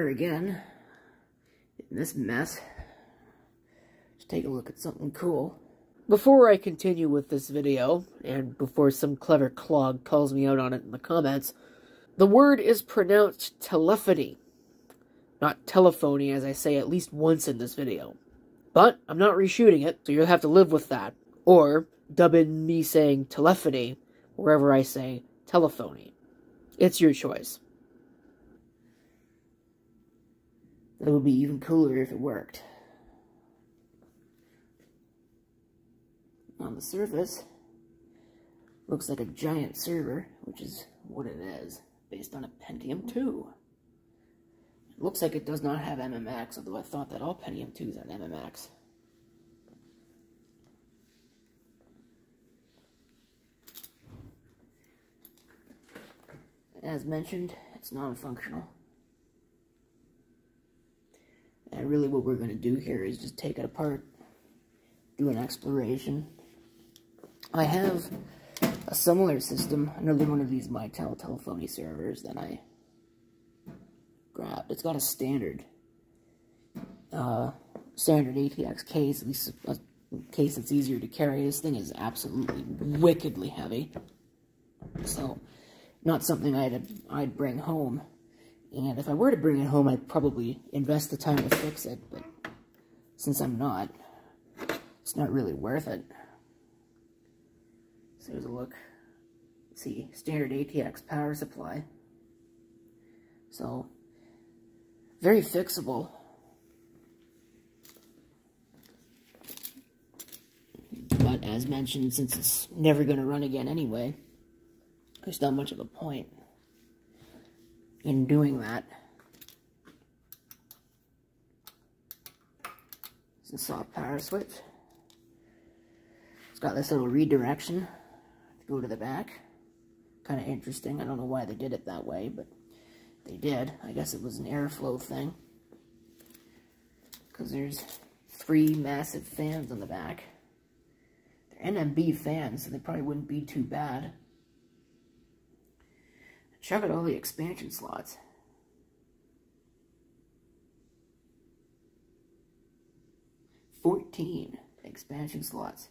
here again, in this mess. Let's take a look at something cool. Before I continue with this video, and before some clever clog calls me out on it in the comments, the word is pronounced telephony, not telephony, as I say at least once in this video. But I'm not reshooting it, so you'll have to live with that. Or dub in me saying telephony wherever I say telephony. It's your choice. That would be even cooler if it worked. On the surface, looks like a giant server, which is what it is, based on a Pentium 2. It looks like it does not have MMX, although I thought that all Pentium 2s had MMX. As mentioned, it's non-functional. And really what we're going to do here is just take it apart, do an exploration. I have a similar system, another one of these Mitel telephony servers that I grabbed. It's got a standard ATX case, at least a case that's easier to carry. This thing is absolutely wickedly heavy. So, not something I'd bring home. And if I were to bring it home, I'd probably invest the time to fix it, but since I'm not, it's not really worth it. So here's a look. See, standard ATX power supply. So, very fixable. But as mentioned, since it's never going to run again anyway, there's not much of a point in doing that. It's a soft power switch. It's got this little redirection to go to the back. Kind of interesting. I don't know why they did it that way, but they did. I guess it was an airflow thing. Because there's 3 massive fans on the back. They're NMB fans, so they probably wouldn't be too bad. Check out all the expansion slots. $14 expansion slots.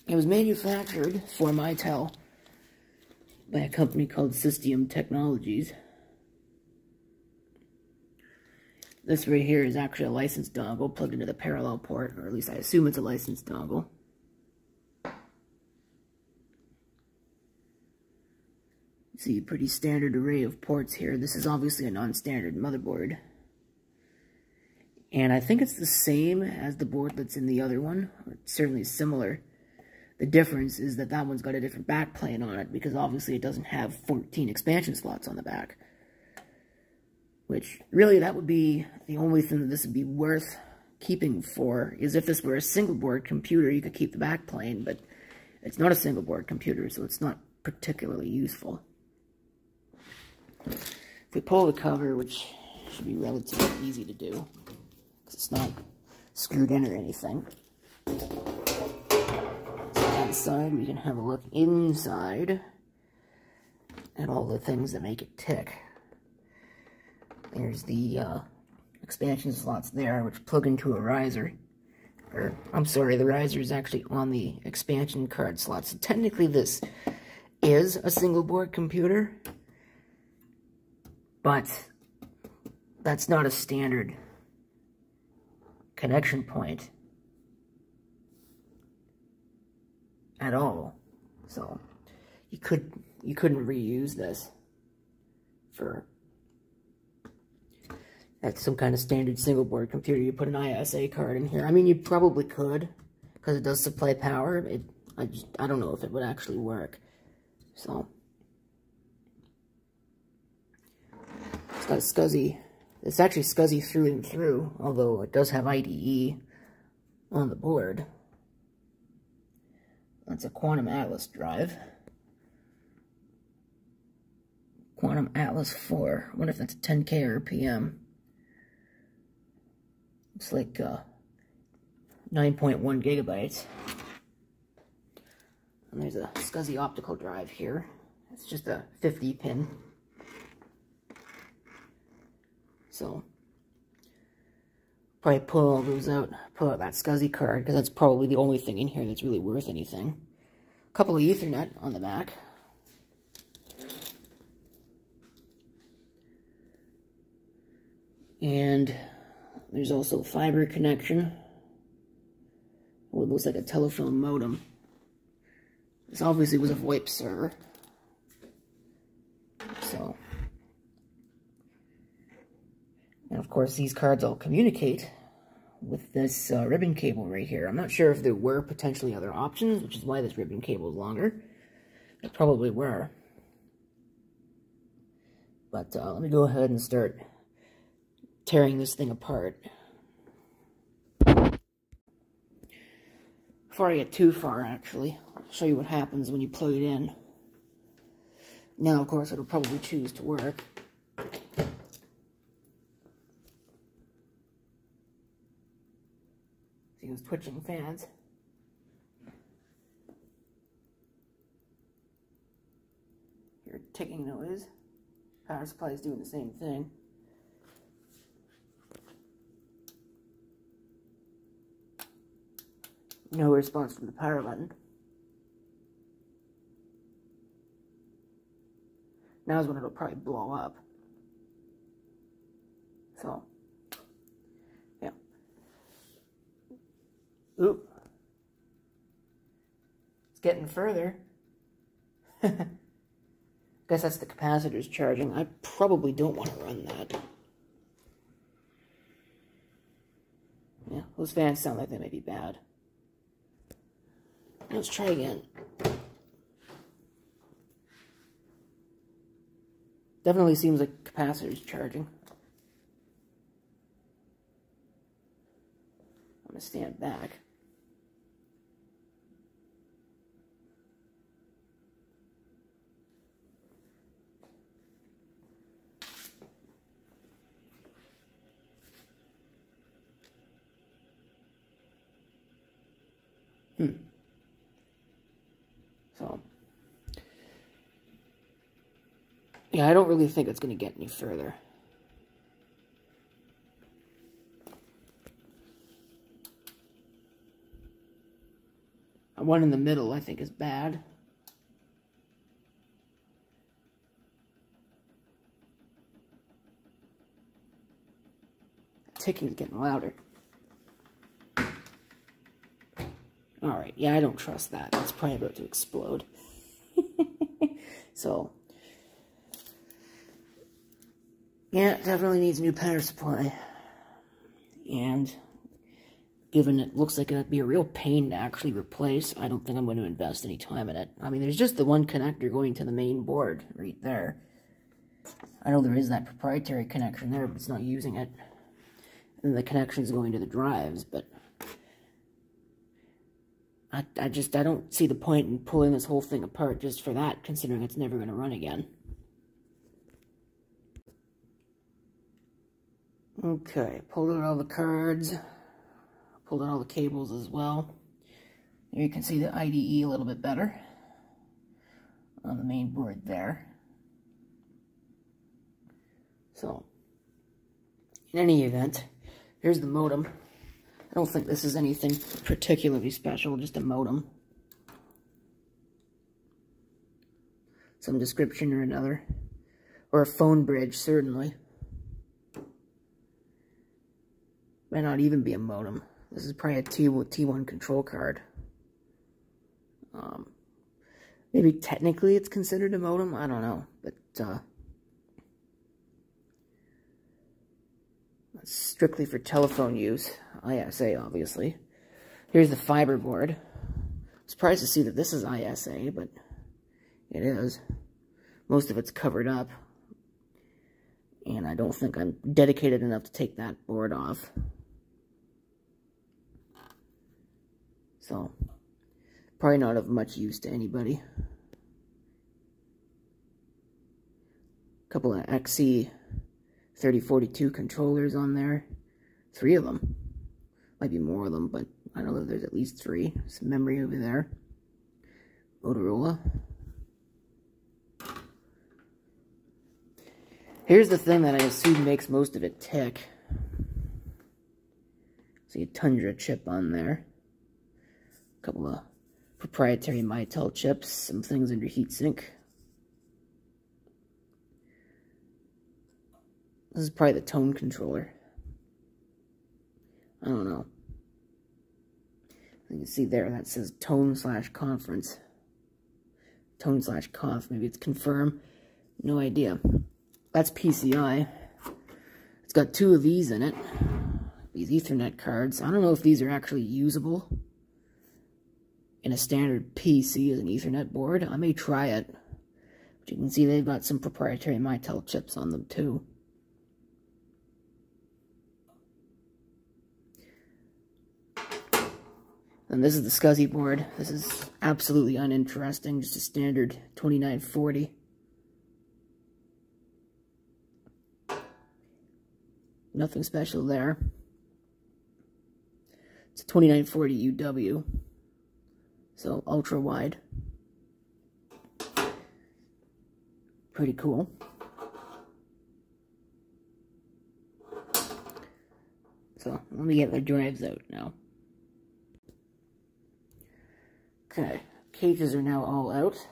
It was manufactured for Mitel by a company called System Technologies. This right here is actually a licensed dongle plugged into the parallel port, or at least I assume it's a licensed dongle. See a pretty standard array of ports here. This is obviously a non-standard motherboard. And I think it's the same as the board that's in the other one, or certainly similar. The difference is that that one's got a different backplane on it, because obviously it doesn't have 14 expansion slots on the back. Which, really, that would be the only thing that this would be worth keeping for, is if this were a single board computer, you could keep the backplane, but it's not a single board computer, so it's not particularly useful. If we pull the cover, which should be relatively easy to do, because it's not screwed in or anything. So on the side, we can have a look inside at all the things that make it tick. There's the expansion slots there, which plug into a riser. Or, I'm sorry, the riser is actually on the expansion card slot. So technically this is a single board computer, but that's not a standard connection point at all. So you couldn't reuse this for some kind of standard single board computer. You put an ISA card in here. I mean, you probably could, because it does supply power. I don't know if it would actually work. So it's got a SCSI. It's actually SCSI through and through, although it does have IDE on the board. That's a Quantum Atlas drive. Quantum Atlas 4. I wonder if that's a 10K RPM. Looks like 9.1 gigabytes. And there's a SCSI optical drive here. It's just a 50 pin. So, probably pull all those out, pull out that SCSI card, because that's probably the only thing in here that's really worth anything. A couple of Ethernet on the back. And there's also fiber connection. What looks like a telephone modem. This obviously was a VoIP server. So, and of course these cards all communicate with this ribbon cable right here. I'm not sure if there were potentially other options, which is why this ribbon cable is longer. There probably were. But let me go ahead and start tearing this thing apart. Before I get too far, actually, I'll show you what happens when you plug it in. Now, of course, it'll probably choose to work. See those twitching fans? Hear a ticking noise. Power supply is doing the same thing. No response from the power button. Now is when it'll probably blow up. So, yeah. Oop. It's getting further. Guess that's the capacitor's charging. I probably don't want to run that. Yeah, those fans sound like they may be bad. Let's try again. Definitely seems like capacitor's charging. I'm going to stand back. So, yeah, I don't really think it's going to get any further. The one in the middle, I think, is bad. The ticking's getting louder. Alright, yeah, I don't trust that. It's probably about to explode. So, yeah, it definitely needs a new power supply. And given it looks like it'd be a real pain to actually replace, I don't think I'm going to invest any time in it. I mean, there's just the one connector going to the main board right there. I know there is that proprietary connection there, but it's not using it. And the connection's going to the drives, but I don't see the point in pulling this whole thing apart just for that, considering it's never going to run again. Okay, pulled out all the cards, pulled out all the cables as well. There you can see the IDE a little bit better on the main board there. So, in any event, here's the modem. I don't think this is anything particularly special, just a modem. Some description or another. Or a phone bridge, certainly. Might not even be a modem. This is probably a T1 control card. Maybe technically it's considered a modem, I don't know. But, that's strictly for telephone use. ISA, obviously. Here's the fiber board. I'm surprised to see that this is ISA, but it is. Most of it's covered up. And I don't think I'm dedicated enough to take that board off. So, probably not of much use to anybody. A couple of XC3042 controllers on there. 3 of them. Might be more of them, but I know that there's at least 3. Some memory over there. Motorola. Here's the thing that I assume makes most of it tick. See a Tundra chip on there. A couple of proprietary Mitel chips. Some things under heatsink. This is probably the tone controller. I don't know. You can see there that says tone/conference. Tone/conf. Maybe it's confirm. No idea. That's PCI. It's got 2 of these in it. These Ethernet cards. I don't know if these are actually usable in a standard PC as an Ethernet board. I may try it. But you can see they've got some proprietary Mitel chips on them too. And this is the SCSI board. This is absolutely uninteresting. Just a standard 2940. Nothing special there. It's a 2940 UW. So ultra wide. Pretty cool. So let me get the drives out now. Okay, cages are now all out.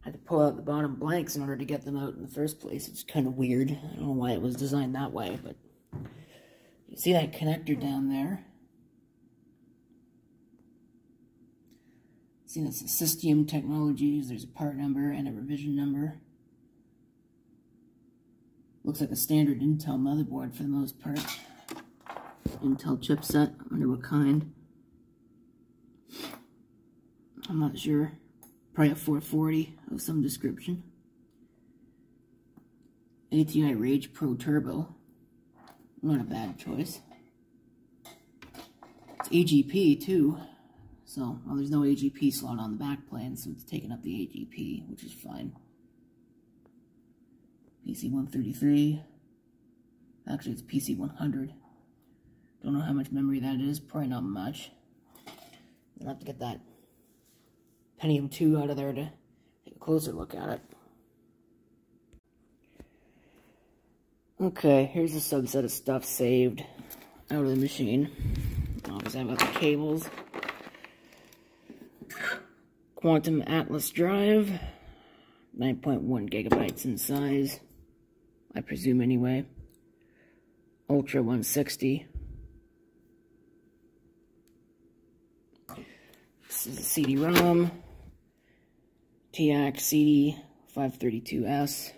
I had to pull out the bottom blanks in order to get them out in the first place. It's kind of weird. I don't know why it was designed that way, but you see that connector down there? See, that's the System Technologies. There's a part number and a revision number. Looks like a standard Intel motherboard for the most part. Intel chipset. I wonder what kind. I'm not sure. Probably a 440 of some description. ATI Rage Pro Turbo. Not a bad choice. It's AGP too. So, well, there's no AGP slot on the back plane, so it's taking up the AGP, which is fine. PC133. Actually, it's PC100. Don't know how much memory that is. Probably not much. I'll have to get that Pentium 2 out of there to take a closer look at it. Okay, here's a subset of stuff saved out of the machine. Obviously, I've got the cables. Quantum Atlas drive. 9.1 gigabytes in size. I presume anyway. Ultra 160. This is a CD-ROM. TAC CD 532S.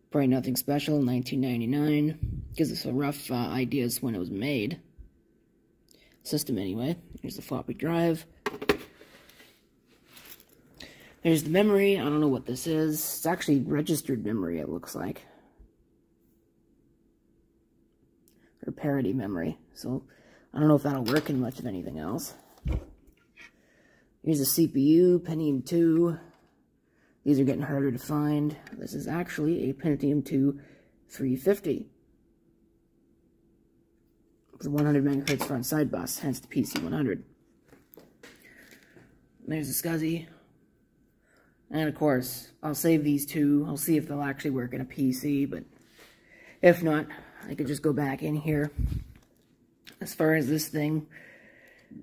Probably nothing special, 1999. Gives us a rough idea as when it was made. System anyway. Here's the floppy drive. There's the memory. I don't know what this is. It's actually registered memory, it looks like. Or parity memory. So, I don't know if that'll work in much of anything else. Here's a CPU, Pentium 2. These are getting harder to find. This is actually a Pentium 2 350. It's a 100 megahertz front side bus, hence the PC100. There's the SCSI. And of course, I'll save these two. I'll see if they'll actually work in a PC, but if not, I could just go back in here. As far as this thing,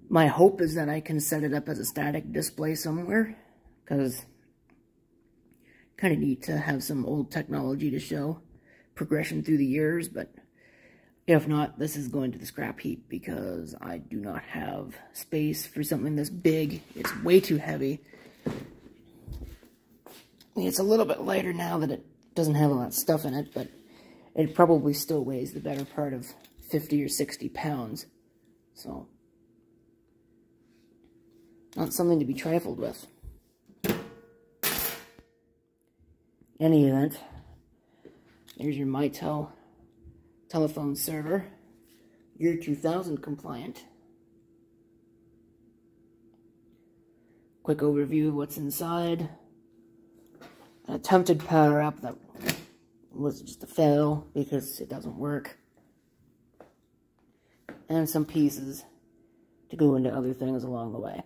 my hope is that I can set it up as a static display somewhere, because kind of neat to have some old technology to show progression through the years, but if not, this is going to the scrap heap because I do not have space for something this big. It's way too heavy. It's a little bit lighter now that it doesn't have a lot of stuff in it, but it probably still weighs the better part of 50 or 60 pounds. So, not something to be trifled with. In any event, there's your Mitel telephone server, year 2000 compliant. Quick overview of what's inside. An attempted power up that was just a fail because it doesn't work. And some pieces to go into other things along the way.